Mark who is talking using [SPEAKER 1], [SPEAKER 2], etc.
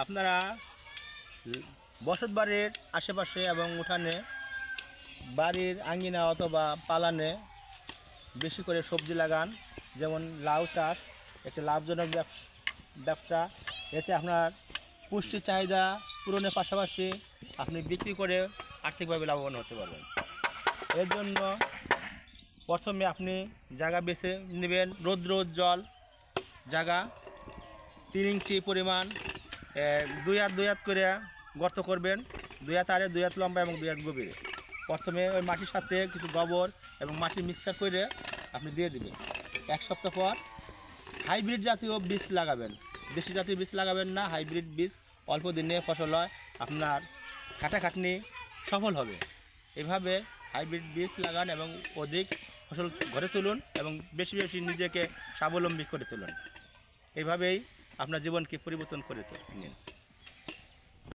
[SPEAKER 1] আপনারা বসত বাড়ির আশেপাশে এবং উঠানে বাড়ির আঙ্গিনা অথবা পালানে বেশি করে সবজি লাগান। যেমন লাউ চাষ একটি লাভজনক ব্যবসা। এতে আপনার পুষ্টির চাহিদা পূরণের পাশাপাশি আপনি বিক্রি করে আর্থিকভাবে লাভবান হতে পারবেন। এর জন্য প্রথমে আপনি জায়গা বেছে নেবেন, রৌদ্র উজ্জ্বল জায়গা, 3 ইঞ্চি পরিমাণ 2 হাত করে গর্ত করবেন, 2 হাত আরে 2 হাত লম্বা এবং 2 হাত গভীরে। প্রথমে ওই মাটির সাথে কিছু গোবর এবং মাটি মিক্সার করে আপনি দিয়ে দিবেন। 1 সপ্তাহ পর হাইব্রিড জাতীয় বীজ লাগাবেন, দেশি জাতীয় বীজ লাগাবেন না। হাইব্রিড বীজ অল্প দিনে ফসল হয়, আপনার খাটাখাটনি সফল হবে। এভাবে হাইব্রিড বীজ লাগান এবং অধিক ফসল ঘরে তুলুন এবং বেশি বেশি নিজেকে স্বাবলম্বী করে তুলুন। এইভাবেই আপনার জীবনকে পরিবর্তন করে নিন।